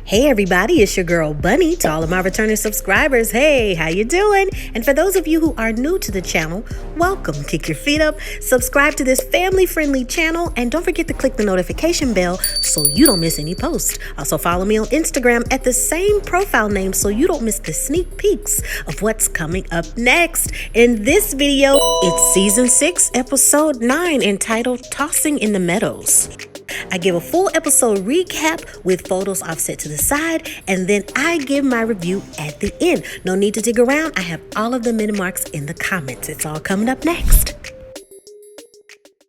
Hey everybody, it's your girl Bunny. To all of my returning subscribers, hey, how you doing? And for those of you who are new to the channel, welcome. Kick your feet up, subscribe to this family-friendly channel, and don't forget to click the notification bell so you don't miss any posts. Also follow me on Instagram at the same profile name so you don't miss the sneak peeks of what's coming up next. In this video, it's season 6, episode 9, entitled Tossing in the Meadows. I give a full episode recap with photos offset to the side, and then I give my review at the end. No need to dig around. I have all of the minute marks in the comments. It's all coming up next.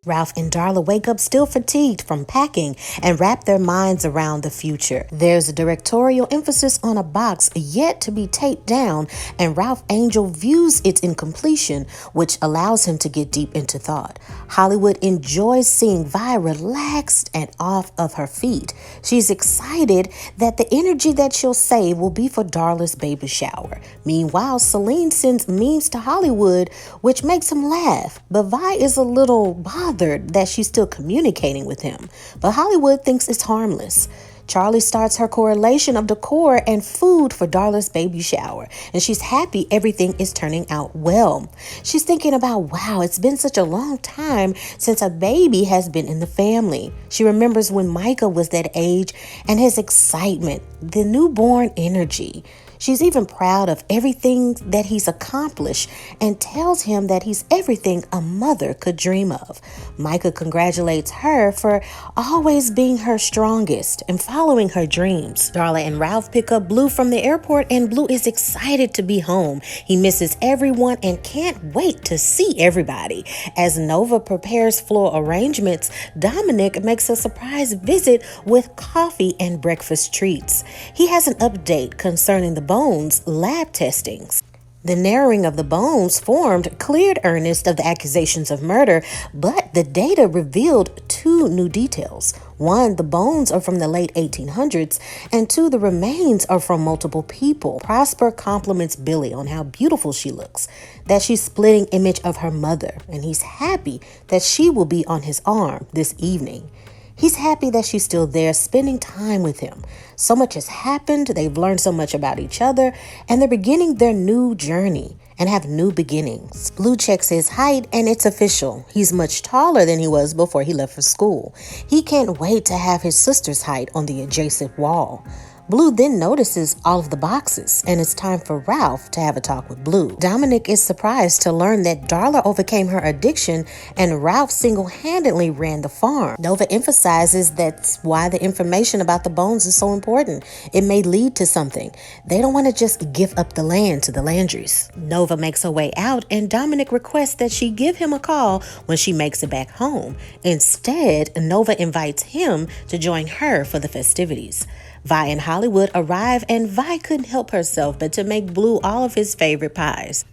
Ralph and Darla wake up still fatigued from packing and wrap their minds around the future. There's a directorial emphasis on a box yet to be taped down, and Ralph Angel views its incompletion, which allows him to get deep into thought. Hollywood enjoys seeing Vi relaxed and off of her feet. She's excited that the energy that she'll save will be for Darla's baby shower. Meanwhile, Celine sends memes to Hollywood, which makes him laugh, but Vi is a little bothered that she's still communicating with him, but Hollywood thinks it's harmless. Charlie starts her correlation of decor and food for Darla's baby shower, and she's happy everything is turning out well. She's thinking about, wow, it's been such a long time since a baby has been in the family. She remembers when Micah was that age and his excitement, the newborn energy. She's even proud of everything that he's accomplished and tells him that he's everything a mother could dream of. Micah congratulates her for always being her strongest and following her dreams. Darla and Ralph pick up Blue from the airport, and Blue is excited to be home. He misses everyone and can't wait to see everybody. As Nova prepares floor arrangements, Dominic makes a surprise visit with coffee and breakfast treats. He has an update concerning the Bones lab testings. The narrowing of the bones formed cleared Ernest of the accusations of murder, but the data revealed 2 new details. 1, the bones are from the late 1800s, and 2, the remains are from multiple people. Prosper compliments Billy on how beautiful she looks, that she's splitting image of her mother, and he's happy that she will be on his arm this evening. He's happy that she's still there spending time with him. So much has happened, they've learned so much about each other, and they're beginning their new journey and have new beginnings. Blue checks his height, and it's official. He's much taller than he was before he left for school. He can't wait to have his sister's height on the adjacent wall. Blue then notices all of the boxes, and it's time for Ralph to have a talk with Blue. Dominic is surprised to learn that Darla overcame her addiction and Ralph single-handedly ran the farm. Nova emphasizes that's why the information about the bones is so important. It may lead to something. They don't want to just give up the land to the Landrys. Nova makes her way out, and Dominic requests that she give him a call when she makes it back home. Instead, Nova invites him to join her for the festivities. Vi and Hollywood arrive, and Vi couldn't help herself but to make Blue all of his favorite pies.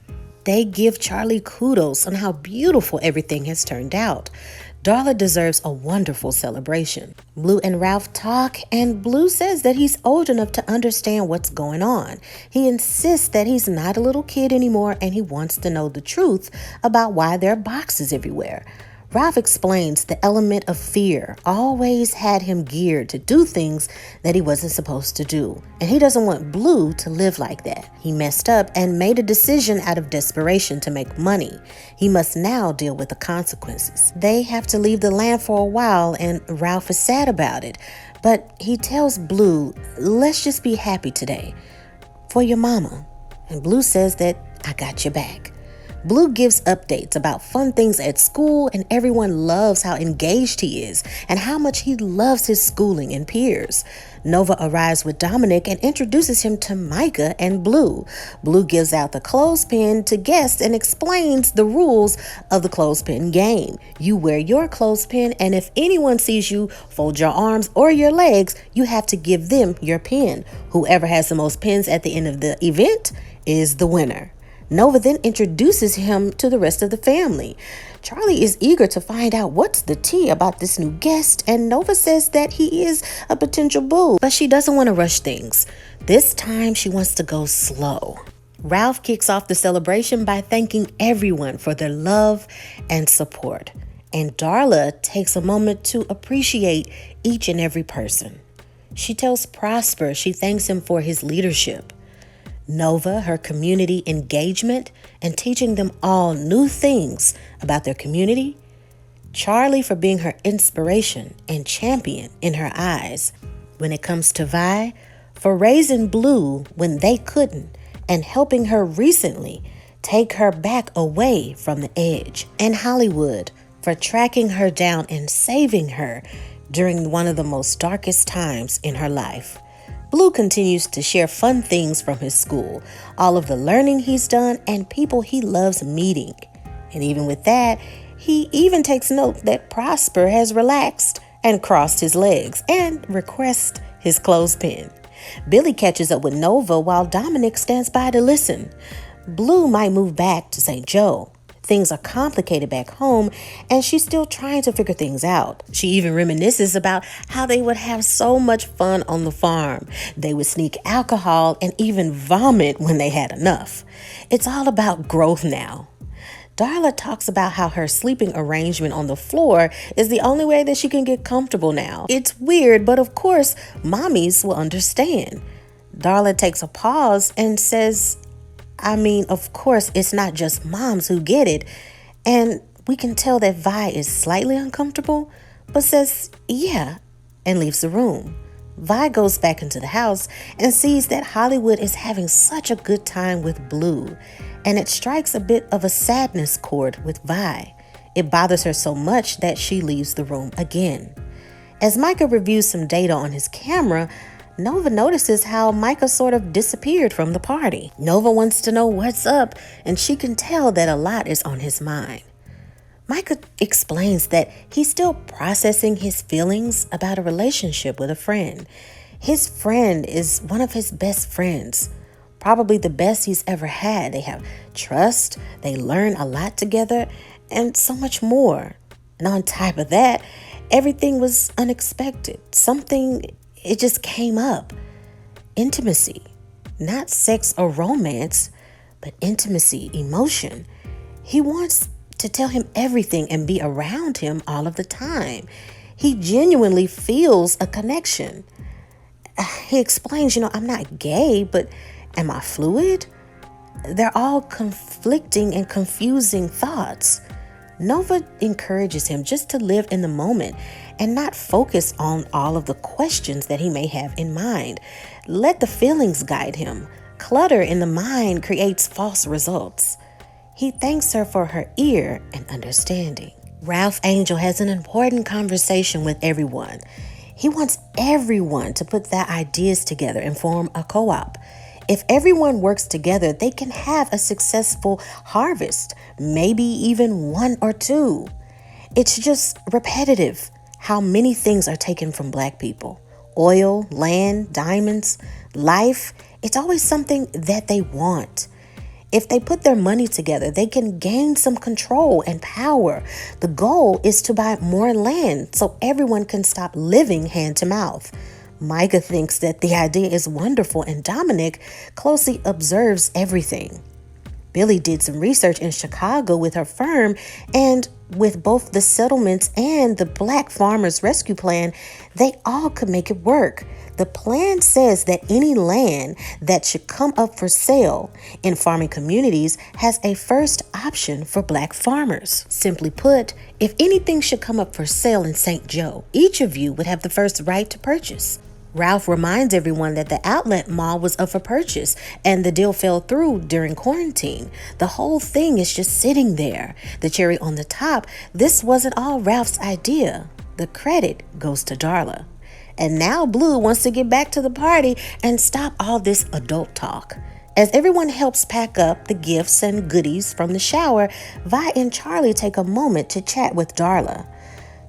They give Charlie kudos on how beautiful everything has turned out. Darla deserves a wonderful celebration. Blue and Ralph talk, and Blue says that he's old enough to understand what's going on. He insists that he's not a little kid anymore, and he wants to know the truth about why there are boxes everywhere. Ralph explains the element of fear always had him geared to do things that he wasn't supposed to do, and he doesn't want Blue to live like that. He messed up and made a decision out of desperation to make money. He must now deal with the consequences. They have to leave the land for a while, and Ralph is sad about it, but he tells Blue, let's just be happy today for your mama. And Blue says that I got your back. Blue gives updates about fun things at school, and everyone loves how engaged he is and how much he loves his schooling and peers. Nova arrives with Dominic and introduces him to Micah and Blue. Blue gives out the clothespin to guests and explains the rules of the clothespin game. You wear your clothespin, and if anyone sees you fold your arms or your legs, you have to give them your pin. Whoever has the most pins at the end of the event is the winner. Nova then introduces him to the rest of the family. Charlie is eager to find out what's the tea about this new guest, and Nova says that he is a potential boo, but she doesn't want to rush things. This time she wants to go slow. Ralph kicks off the celebration by thanking everyone for their love and support, and Darla takes a moment to appreciate each and every person. She tells Prosper she thanks him for his leadership. Nova, her community engagement and teaching them all new things about their community. Charlie for being her inspiration and champion in her eyes. When it comes to Vi, for raising Blue when they couldn't and helping her recently take her back away from the edge. And Hollywood for tracking her down and saving her during one of the most darkest times in her life. Blue continues to share fun things from his school, all of the learning he's done, and people he loves meeting. And even with that, he even takes note that Prosper has relaxed and crossed his legs and requests his clothespin. Billy catches up with Nova while Dominic stands by to listen. Blue might move back to St. Joe. Things are complicated back home, and she's still trying to figure things out. She even reminisces about how they would have so much fun on the farm. They would sneak alcohol and even vomit when they had enough. It's all about growth now. Darla talks about how her sleeping arrangement on the floor is the only way that she can get comfortable now. It's weird, but of course, mommies will understand. Darla takes a pause and says, of course, it's not just moms who get it. And we can tell that Vi is slightly uncomfortable, but says, yeah, and leaves the room. Vi goes back into the house and sees that Hollywood is having such a good time with Blue, and it strikes a bit of a sadness chord with Vi. It bothers her so much that she leaves the room again. As Micah reviews some data on his camera, Nova notices how Micah sort of disappeared from the party. Nova wants to know what's up, and she can tell that a lot is on his mind. Micah explains that he's still processing his feelings about a relationship with a friend. His friend is one of his best friends, probably the best he's ever had. They have trust, they learn a lot together, and so much more. And on top of that, everything was unexpected. It just came up. Intimacy. Not sex or romance, but intimacy, emotion. He wants to tell him everything and be around him all of the time. He genuinely feels a connection. He explains, I'm not gay, but am I fluid? They're all conflicting and confusing thoughts. Nova encourages him just to live in the moment and not focus on all of the questions that he may have in mind. Let the feelings guide him. Clutter in the mind creates false results. He thanks her for her ear and understanding. Ralph Angel has an important conversation with everyone. He wants everyone to put their ideas together and form a co-op. If everyone works together, they can have a successful harvest, maybe even one or two. It's just repetitive how many things are taken from Black people. Oil, land, diamonds, life. It's always something that they want. If they put their money together, they can gain some control and power. The goal is to buy more land so everyone can stop living hand to mouth. Micah thinks that the idea is wonderful, and Dominic closely observes everything. Billy did some research in Chicago with her firm, and with both the settlements and the Black Farmers Rescue Plan, they all could make it work. The plan says that any land that should come up for sale in farming communities has a first option for Black farmers. Simply put, if anything should come up for sale in St. Joe, each of you would have the first right to purchase. Ralph reminds everyone that the outlet mall was up for purchase and the deal fell through during quarantine. The whole thing is just sitting there. The cherry on the top, this wasn't all Ralph's idea. The credit goes to Darla. And now Blue wants to get back to the party and stop all this adult talk. As everyone helps pack up the gifts and goodies from the shower, Vi and Charlie take a moment to chat with Darla.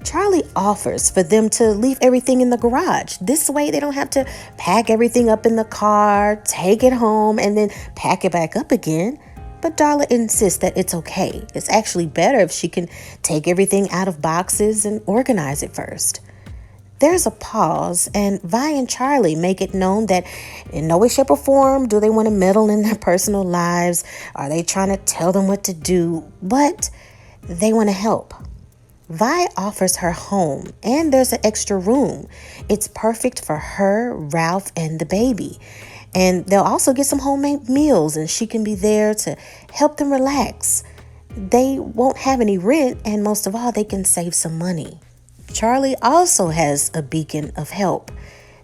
Charlie offers for them to leave everything in the garage. This way they don't have to pack everything up in the car, take it home, and then pack it back up again. But Darla insists that it's okay. It's actually better if she can take everything out of boxes and organize it first. There's a pause, and Vi and Charlie make it known that in no way, shape, or form do they want to meddle in their personal lives. Are they trying to tell them what to do? But they want to help. Vi offers her home, and there's an extra room. It's perfect for her, Ralph, and the baby. And they'll also get some homemade meals, and she can be there to help them relax. They won't have any rent, and most of all, they can save some money. Charlie also has a beacon of help.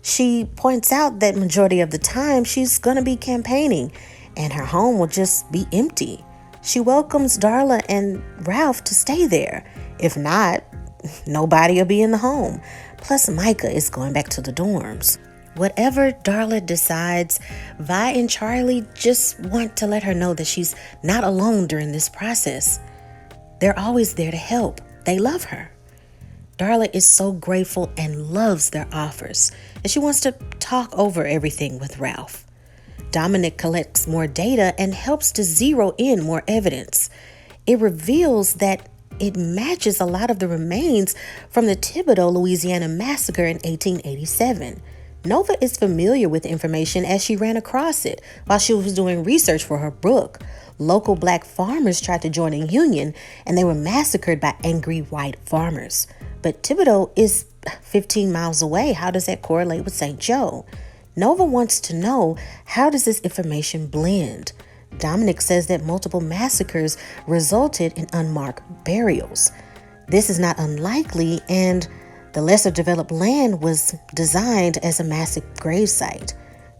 She points out that majority of the time she's going to be campaigning, and her home will just be empty. She welcomes Darla and Ralph to stay there. If not, nobody will be in the home. Plus, Micah is going back to the dorms. Whatever Darla decides, Vi and Charlie just want to let her know that she's not alone during this process. They're always there to help. They love her. Darla is so grateful and loves their offers, and she wants to talk over everything with Ralph. Dominic collects more data and helps to zero in more evidence. It reveals that it matches a lot of the remains from the Thibodaux, Louisiana massacre in 1887. Nova is familiar with the information as she ran across it while she was doing research for her book. Local black farmers tried to join a union, and they were massacred by angry white farmers. But Thibodaux is 15 miles away. How does that correlate with St. Joe? Nova wants to know, how does this information blend? Dominic says that multiple massacres resulted in unmarked burials. This is not unlikely, and the lesser developed land was designed as a massive gravesite.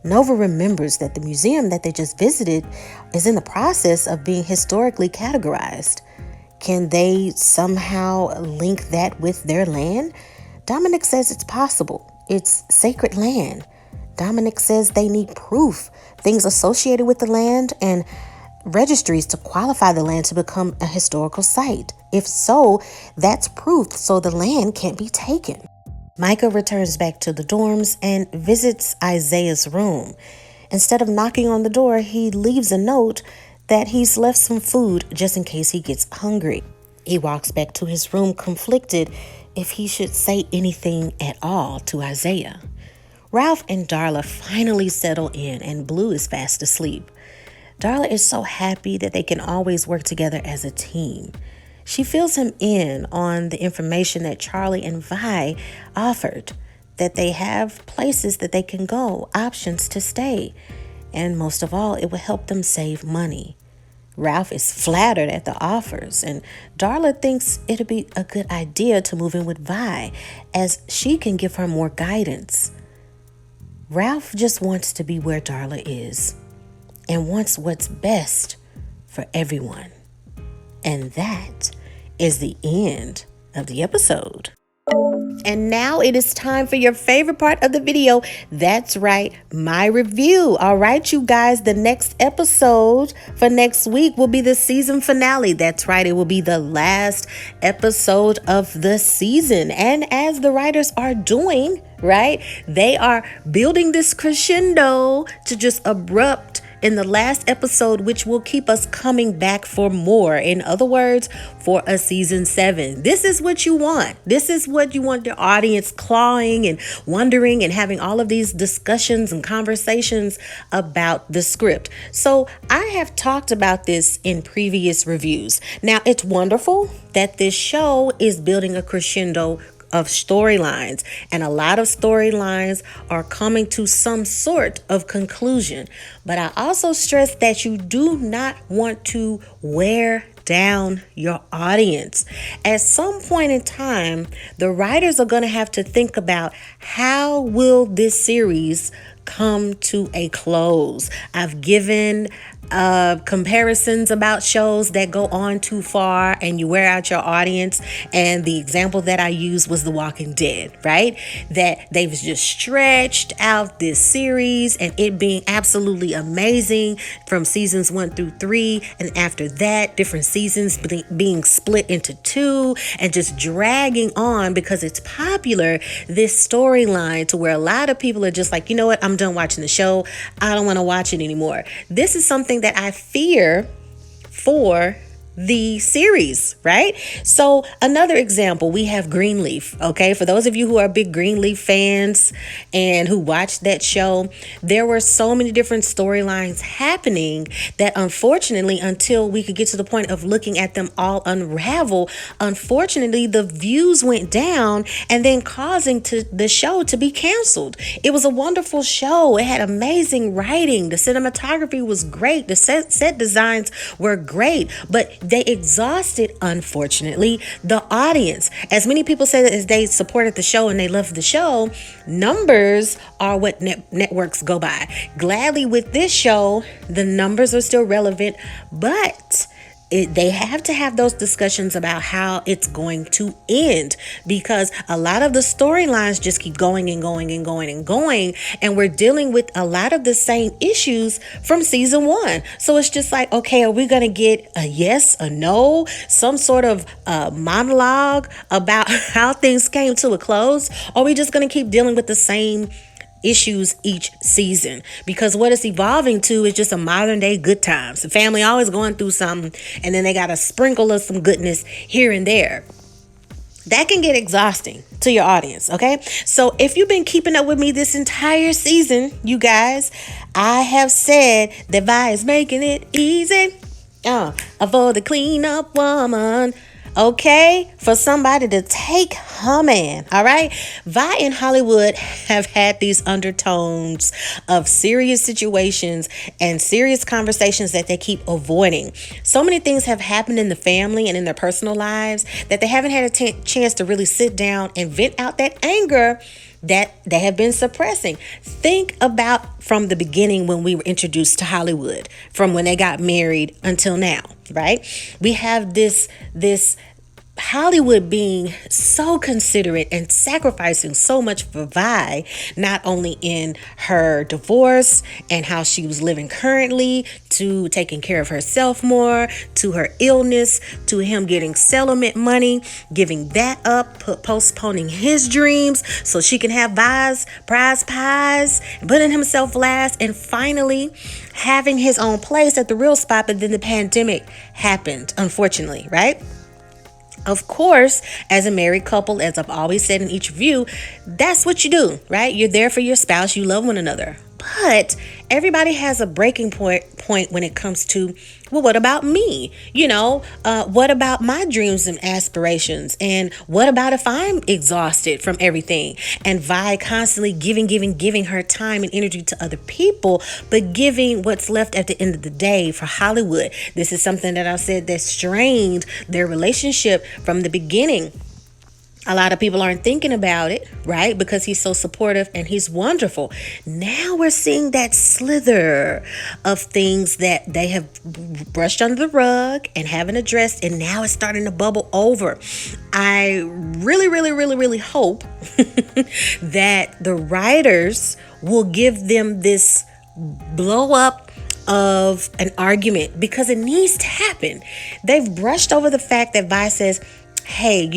Nova remembers that the museum that they just visited is in the process of being historically categorized. Can they somehow link that with their land? Dominic says it's possible. It's sacred land. Dominic says they need proof, things associated with the land, and registries to qualify the land to become a historical site. If so, that's proof so the land can't be taken. Micah returns back to the dorms and visits Isaiah's room. Instead of knocking on the door, he leaves a note that he's left some food just in case he gets hungry. He walks back to his room conflicted if he should say anything at all to Isaiah. Ralph and Darla finally settle in, and Blue is fast asleep. Darla is so happy that they can always work together as a team. She fills him in on the information that Charlie and Vi offered, that they have places that they can go, options to stay, and most of all, it will help them save money. Ralph is flattered at the offers, and Darla thinks it'll be a good idea to move in with Vi, as she can give her more guidance. Ralph just wants to be where Darla is and wants what's best for everyone. And that is the end of the episode. And now it is time for your favorite part of the video. That's right, my review. All right, you guys, the next episode for next week will be the season finale. That's right, it will be the last episode of the season. And as the writers are doing, right, they are building this crescendo to just abrupt in the last episode, which will keep us coming back for more. In other words, for a season 7. This is what you want. This is what you want the audience clawing and wondering and having all of these discussions and conversations about the script. So I have talked about this in previous reviews. Now, it's wonderful that this show is building a crescendo of storylines, and a lot of storylines are coming to some sort of conclusion. But I also stress that you do not want to wear down your audience. At some point in time, the writers are going to have to think about, how will this series come to a close? I've given comparisons about shows that go on too far and you wear out your audience, and the example that I used was The Walking Dead, right? That they've just stretched out this series and it being absolutely amazing from seasons 1 through 3, and after that different seasons being split into 2 and just dragging on because it's popular, this storyline, to where a lot of people are just like, you know what, I'm done watching the show, I don't want to watch it anymore. This is something that I fear for the series, right? So another example, we have Greenleaf. Okay, for those of you who are big Greenleaf fans and who watched that show, there were so many different storylines happening that unfortunately, until we could get to the point of looking at them all unravel, unfortunately the views went down and then causing the show to be canceled. It was a wonderful show. It had amazing writing. The cinematography was great. The set designs were great, but they exhausted, unfortunately, the audience. As many people say that as they supported the show and they loved the show, numbers are what networks go by. Gladly, with this show, the numbers are still relevant, but they have to have those discussions about how it's going to end, because a lot of the storylines just keep going and going and going and going, and we're dealing with a lot of the same issues from season 1. So it's just like, okay, are we going to get a yes, a no, some sort of monologue about how things came to a close? Or are we just going to keep dealing with the same issues each season? Because what it's evolving to is just a modern day good times. The family always going through something, and then they got a sprinkle of some goodness here and there. That can get exhausting to your audience, okay? So if you've been keeping up with me this entire season, you guys, I have said that Vi is making it easy for the cleanup woman. Okay, for somebody to take her man. All right, Vi in Hollywood have had these undertones of serious situations and serious conversations that they keep avoiding. So many things have happened in the family and in their personal lives that they haven't had a chance to really sit down and vent out that anger that they have been suppressing. Think about from the beginning when we were introduced to Hollywood, from when they got married until now, right? We have this Hollywood being so considerate and sacrificing so much for Vi, not only in her divorce and how she was living currently, to taking care of herself more, to her illness, to him getting settlement money, giving that up, postponing his dreams so she can have Vi's prize pies, putting himself last, and finally having his own place at the real spot. But then the pandemic happened, unfortunately, right? Of course, as a married couple, as I've always said in each review, that's what you do, right? You're there for your spouse. You love one another. But everybody has a breaking point when it comes to, well, what about me? What about my dreams and aspirations? And what about if I'm exhausted from everything? And Vi constantly giving her time and energy to other people, but giving what's left at the end of the day for Hollywood. This is something that I said that strained their relationship from the beginning. A lot of people aren't thinking about it, right? Because he's so supportive and he's wonderful. Now we're seeing that slither of things that they have brushed under the rug and haven't addressed, and now it's starting to bubble over. I really hope that the writers will give them this blow up of an argument, because it needs to happen. They've brushed over the fact that Vi says, hey,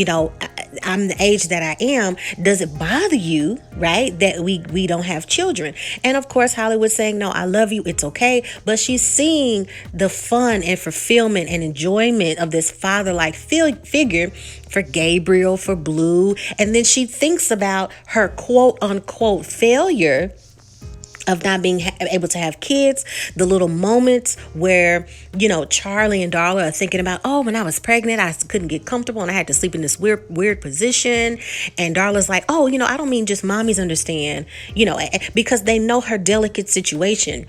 I'm the age that I am. Does it bother you, right, that we don't have children? And of course, Hollywood's saying, no, I love you. It's okay. But she's seeing the fun and fulfillment and enjoyment of this father-like figure for Gabriel, for Blue. And then she thinks about her quote unquote failure of not being able to have kids, the little moments where, Charlie and Darla are thinking about, when I was pregnant, I couldn't get comfortable and I had to sleep in this weird position. And Darla's like, I don't mean just mommies understand, because they know her delicate situation.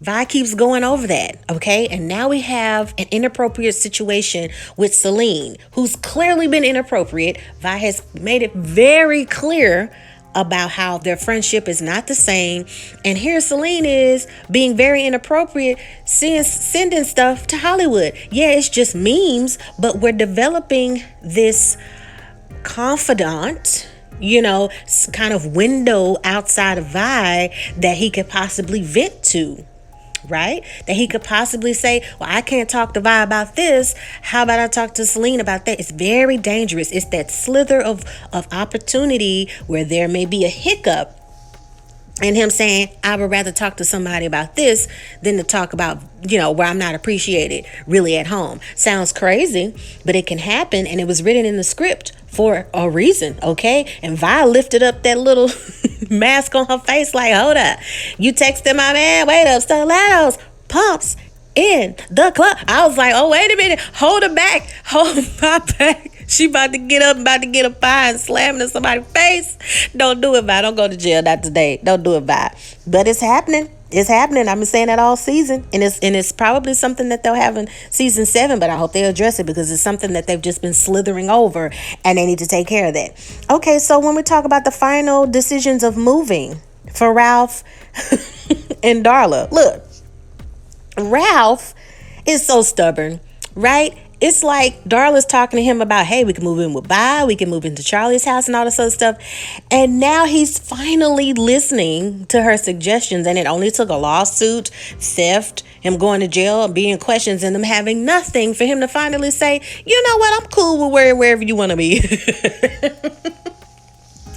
Vi keeps going over that, okay? And now we have an inappropriate situation with Celine, who's clearly been inappropriate. Vi has made it very clear about how their friendship is not the same. And here Celine is being very inappropriate, sending stuff to Hollywood. Yeah, it's just memes, but we're developing this confidant, kind of window outside of Vi that he could possibly vent to. Right? That he could possibly say, well, I can't talk to Vi about this. How about I talk to Celine about that? It's very dangerous. It's that slither of opportunity where there may be a hiccup And him saying, I would rather talk to somebody about this than to talk about, where I'm not appreciated really at home. Sounds crazy, but it can happen. And it was written in the script for a reason, okay? And Vi lifted up that little mask on her face like, hold up. You texted my man, wait up, stilettos, pumps in the club. I was like, oh, wait a minute. Hold her back. Hold my back. She about to get up, about to get a pie and slam into somebody's face. Don't do it, Vi. Don't go to jail. Not today. Don't do it, Vi. But it's happening. It's happening. I've been saying that all season. And it's probably something that they'll have in season 7, but I hope they address it because it's something that they've just been slithering over and they need to take care of that. Okay, so when we talk about the final decisions of moving for Ralph and Darla, look, Ralph is so stubborn, right? It's like Darla's talking to him about, hey, we can move in with Vi, we can move into Charlie's house and all this other stuff. And now he's finally listening to her suggestions. And it only took a lawsuit, theft, him going to jail, being questions, and them having nothing for him to finally say, you know what, I'm cool with wherever you want to be.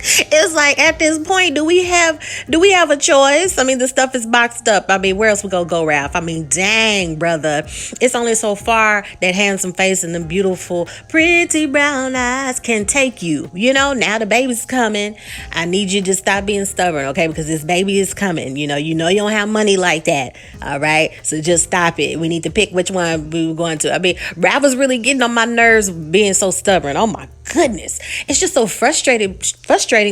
It's like, at this point, do we have a choice? I mean, the stuff is boxed up. I mean, where else we gonna go, Ralph? I mean, dang, brother. It's only so far that handsome face and them beautiful, pretty brown eyes can take you. Now the baby's coming. I need you to stop being stubborn, okay? Because this baby is coming. You don't have money like that. All right? So just stop it. We need to pick which one we were going to. I mean, Ralph was really getting on my nerves being so stubborn. Oh my goodness. It's just so frustrating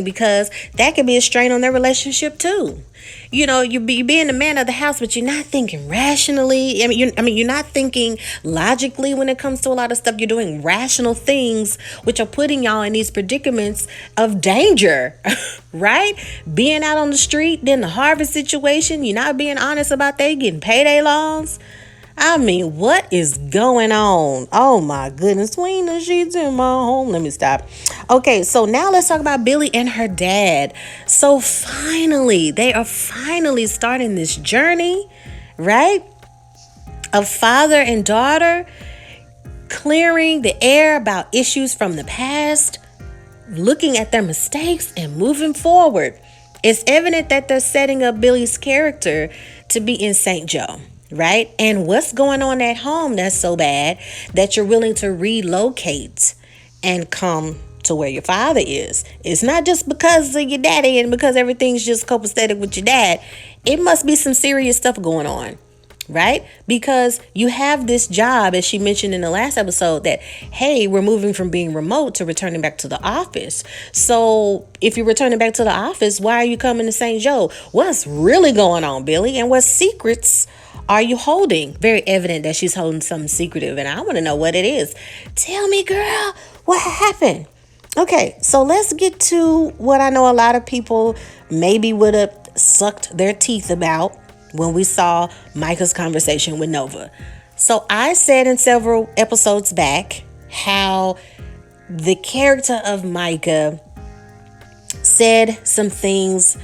because that can be a strain on their relationship too. You being the man of the house, but you're not thinking rationally. You're not thinking logically when it comes to a lot of stuff. You're doing rational things, which are putting y'all in these predicaments of danger, right? Being out on the street, then the Harvard situation, you're not being honest about they getting payday loans. I mean, what is going on? Oh my goodness. Between the sheets in my home. Let me stop. Okay, so now let's talk about Billy and her dad. So they are finally starting this journey, right? Of father and daughter clearing the air about issues from the past, looking at their mistakes and moving forward. It's evident that they're setting up Billy's character to be in St. Joe. Right? And what's going on at home that's so bad that you're willing to relocate and come to where your father is? It's not just because of your daddy and because everything's just copacetic with your dad. It must be some serious stuff going on, right? Because you have this job, as she mentioned in the last episode, that, hey, we're moving from being remote to returning back to the office. So if you're returning back to the office, why are you coming to St. Joe? What's really going on, Billy? And what secrets are you holding? Very evident that she's holding something secretive, and I want to know what it is. Tell me, girl, what happened? Okay, so let's get to what I know a lot of people maybe would have sucked their teeth about when we saw Micah's conversation with Nova. So I said in several episodes back how the character of Micah said some things,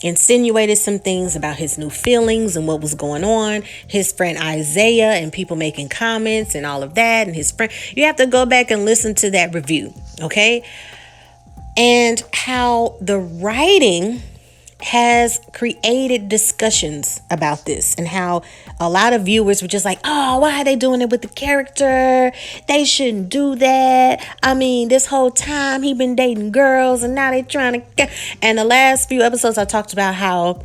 insinuated some things about his new feelings and what was going on, his friend Isaiah and people making comments and all of that, and his friend. You have to go back and listen to that review, okay? And how the writing has created discussions about this, and how a lot of viewers were just like, oh, why are they doing it with the character? They shouldn't do that. I mean, this whole time he been dating girls and now they trying to. And the last few episodes I talked about how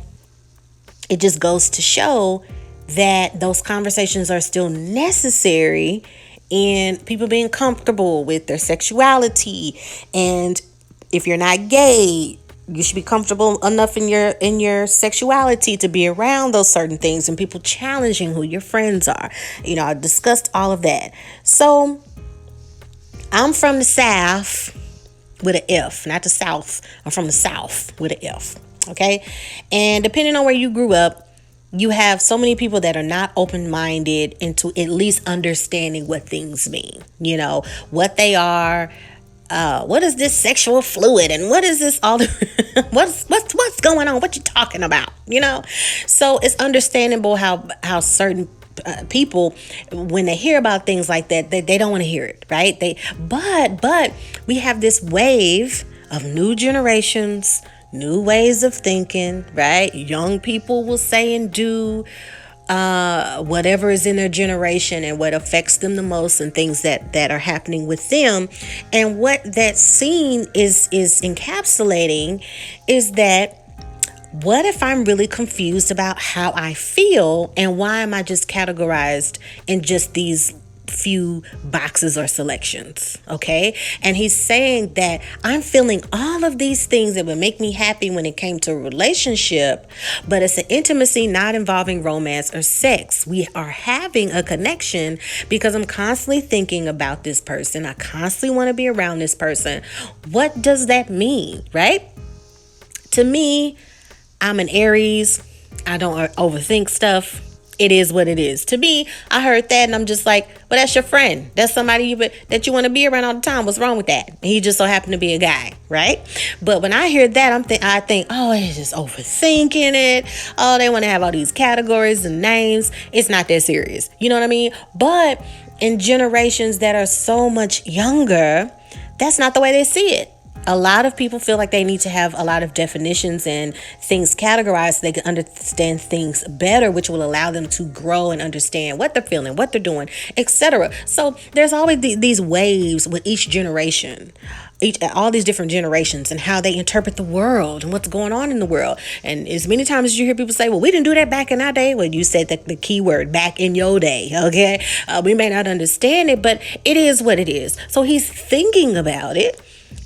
it just goes to show that those conversations are still necessary in people being comfortable with their sexuality. And if you're not gay, you should be comfortable enough in your sexuality to be around those certain things, and people challenging who your friends are. I discussed all of that. So I'm from the South with an F, not the South. I'm from the South with an F. Okay. And depending on where you grew up, you have so many people that are not open-minded into at least understanding what things mean, what they are. What is this sexual fluid, and what is this all what's going on? What you talking about? So it's understandable how certain people, when they hear about things like that, they don't want to hear it, right? But we have this wave of new generations, new ways of thinking, right? Young people will say and do whatever is in their generation and what affects them the most, and things that are happening with them. And what that scene is encapsulating is that, what if I'm really confused about how I feel, and why am I just categorized in just these few boxes or selections? Okay. And he's saying that I'm feeling all of these things that would make me happy when it came to a relationship, but it's an intimacy not involving romance or sex. We are having a connection because I'm constantly thinking about this person. I constantly want to be around this person. What does that mean? Right? To me, I'm an Aries. I don't overthink stuff. It is what it is. To me, I heard that and I'm just like, well, that's your friend. That's somebody that you want to be around all the time. What's wrong with that? And he just so happened to be a guy, right? But when I hear that, I think, oh, they're just overthinking it. Oh, they want to have all these categories and names. It's not that serious. You know what I mean? But in generations that are so much younger, that's not the way they see it. A lot of people feel like they need to have a lot of definitions and things categorized so they can understand things better, which will allow them to grow and understand what they're feeling, what they're doing, etc. So there's always these waves with each generation, all these different generations, and how they interpret the world and what's going on in the world. And as many times as you hear people say, well, we didn't do that back in our day. Well, you said the key word, back in your day. Okay. We may not understand it, but it is what it is. So he's thinking about it.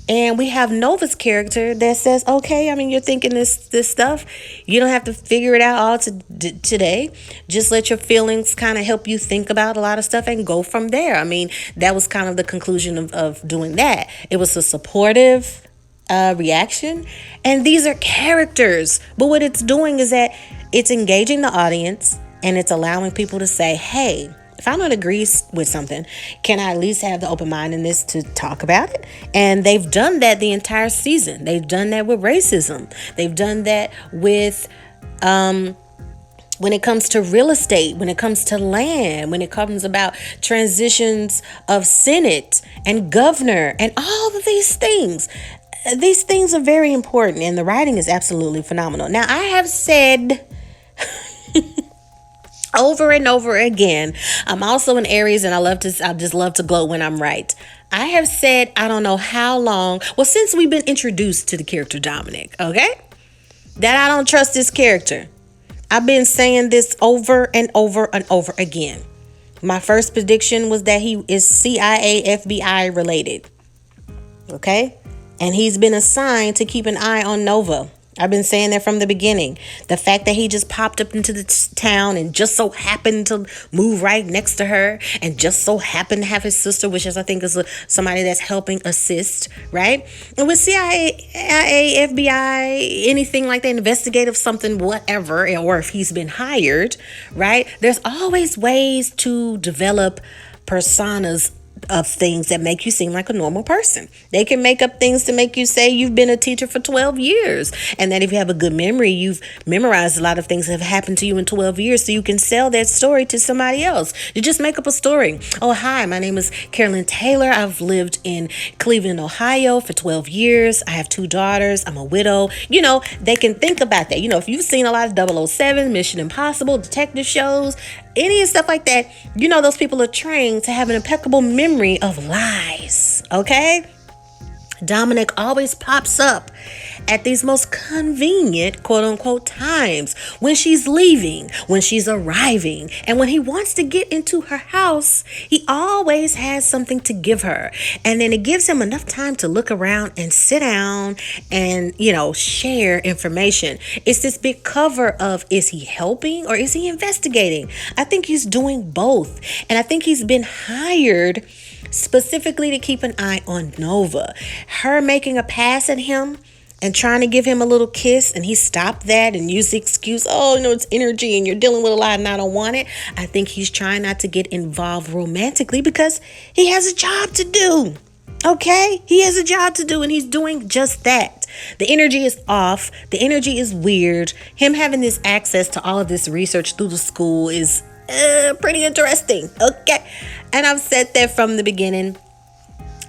And we have Nova's character that says, okay, I mean, you're thinking this stuff. You don't have to figure it out all today. Just let your feelings kind of help you think about a lot of stuff and go from there. I mean, that was kind of the conclusion of doing that. It was a supportive reaction. And these are characters. But what it's doing is that it's engaging the audience, and it's allowing people to say, hey, if I don't agree with something, can I at least have the open-mindedness to talk about it? And they've done that the entire season. They've done that with racism. They've done that with when it comes to real estate, when it comes to land, when it comes about transitions of Senate and governor and all of these things. These things are very important, and the writing is absolutely phenomenal. Now, I have said over and over again, I'm also an Aries, and I just love to gloat when I'm right. I have said, I don't know how long, well, since we've been introduced to the character Dominic, okay, that I don't trust this character. I've been saying this over and over and over again. My first prediction was that he is CIA, FBI related, okay, and he's been assigned to keep an eye on Nova. I've been saying that from the beginning. The fact that he just popped up into the town and just so happened to move right next to her, and just so happened to have his sister, which I think is somebody that's helping assist, right? And with CIA, FBI, anything like that, investigative something, whatever, or if he's been hired, right? There's always ways to develop personas of things that make you seem like a normal person. They can make up things to make you say you've been a teacher for 12 years, and that if you have a good memory, you've memorized a lot of things that have happened to you in 12 years, so you can sell that story to somebody else. You just make up a story. Oh, hi, my name is Carolyn Taylor. I've lived in Cleveland, Ohio for 12 years. I have 2 daughters. I'm a widow. You know, they can think about that. You know, if you've seen a lot of 007, Mission Impossible, detective shows, any stuff like that, you know, those people are trained to have an impeccable memory of lies, okay? Dominic always pops up at these most convenient, quote unquote, times, when she's leaving, when she's arriving, and when he wants to get into her house, he always has something to give her. And then it gives him enough time to look around and sit down and, you know, share information. It's this big cover of, is he helping or is he investigating? I think he's doing both. And I think he's been hired specifically to keep an eye on Nova. Her making a pass at him and trying to give him a little kiss, and he stopped that and used the excuse, oh, you know, it's energy and you're dealing with a lot and I don't want it. I think he's trying not to get involved romantically because he has a job to do. Okay, he has a job to do, and he's doing just that. The energy is off. The energy is weird. Him having this access to all of this research through the school is pretty interesting. Okay, and I've said that from the beginning.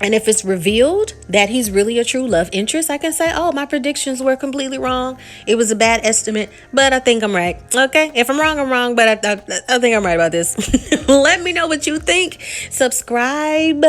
And if it's revealed that he's really a true love interest, I can say, oh, my predictions were completely wrong. It was a bad estimate, but I think I'm right. Okay? If I'm wrong, I'm wrong, but I think I'm right about this. Let me know what you think. Subscribe.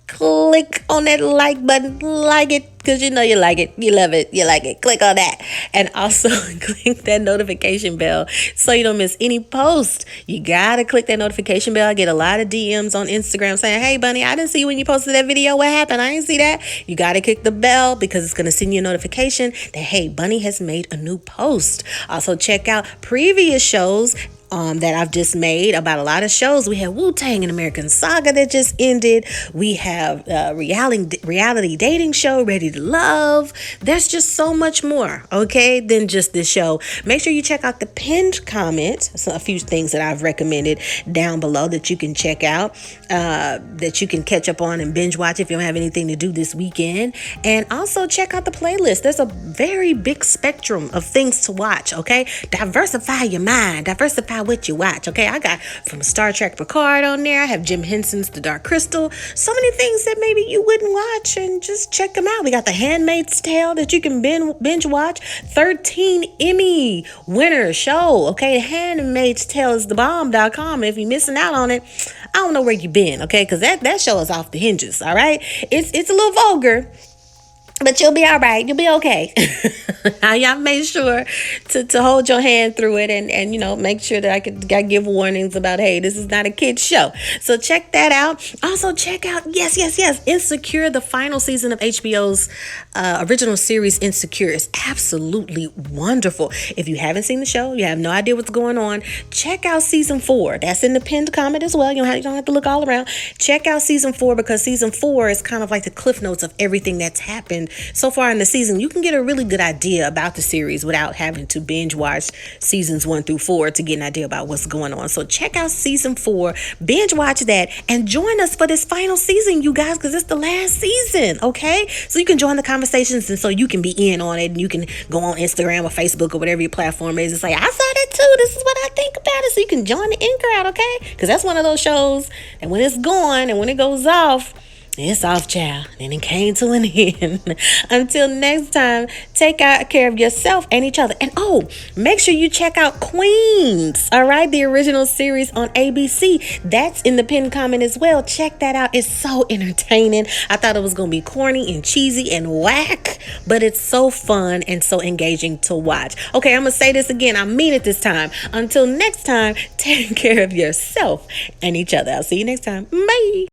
Click on that like button. Like it, because you know you like it. You love it. You like it. Click on that. And also click that notification bell so you don't miss any post. You got to click that notification bell. I get a lot of DMs on Instagram saying, hey, Bunny, I didn't see you when you posted that video. What happened? I didn't see that. You got to click the bell because it's going to send you a notification that, hey, Bunny has made a new post. Also, check out previous shows that I've just made about a lot of shows. We have Wu-Tang and American Saga that just ended. We have reality dating show, Ready to Love. There's just so much more, okay, than just this show. Make sure you check out the pinned comment. So a few things that I've recommended down below that you can check out, that you can catch up on and binge watch if you don't have anything to do this weekend. And also check out the playlist. There's a very big spectrum of things to watch, okay? Diversify your mind. Diversify what you watch, okay? I got from Star Trek Picard on there. I have Jim Henson's The Dark Crystal. So many things that maybe you wouldn't watch, and just check them out. We got The Handmaid's Tale that you can binge watch. 13 Emmy winner show, okay? The Handmaid's Tale is thebomb.com. If you're missing out on it, I don't know where you've been, okay? Because that show is off the hinges, all right? It's a little vulgar, but you'll be all right. You'll be okay. Y'all make sure to hold your hand through it and make sure that I give warnings about, hey, this is not a kid's show. So check that out. Also check out, yes, Insecure, the final season of HBO's original series Insecure is absolutely wonderful. If you haven't seen the show, you have no idea what's going on, check out season 4. That's in the pinned comment as well. You don't have to look all around. Check out season 4 because season 4 is kind of like the cliff notes of everything that's happened so far in the season. You can get a really good idea about the series without having to binge watch seasons 1 through 4 to get an idea about what's going on. So check out season 4, binge watch that, and join us for this final season, you guys, because it's the last season, okay? So you can join the conversations, and so you can be in on it, and you can go on Instagram or Facebook or whatever your platform is and say, I saw that too. This is what I think about it. So you can join the in crowd, okay? Because that's one of those shows, and when it's gone and when it goes off, it's off, child, and it came to an end. Until next time, take care of yourself and each other. And make sure you check out Queens, all right? The original series on ABC. That's in the pinned comment as well. Check that out. It's so entertaining. I thought it was going to be corny and cheesy and whack, but it's so fun and so engaging to watch. Okay, I'm going to say this again. I mean it this time. Until next time, take care of yourself and each other. I'll see you next time. Bye.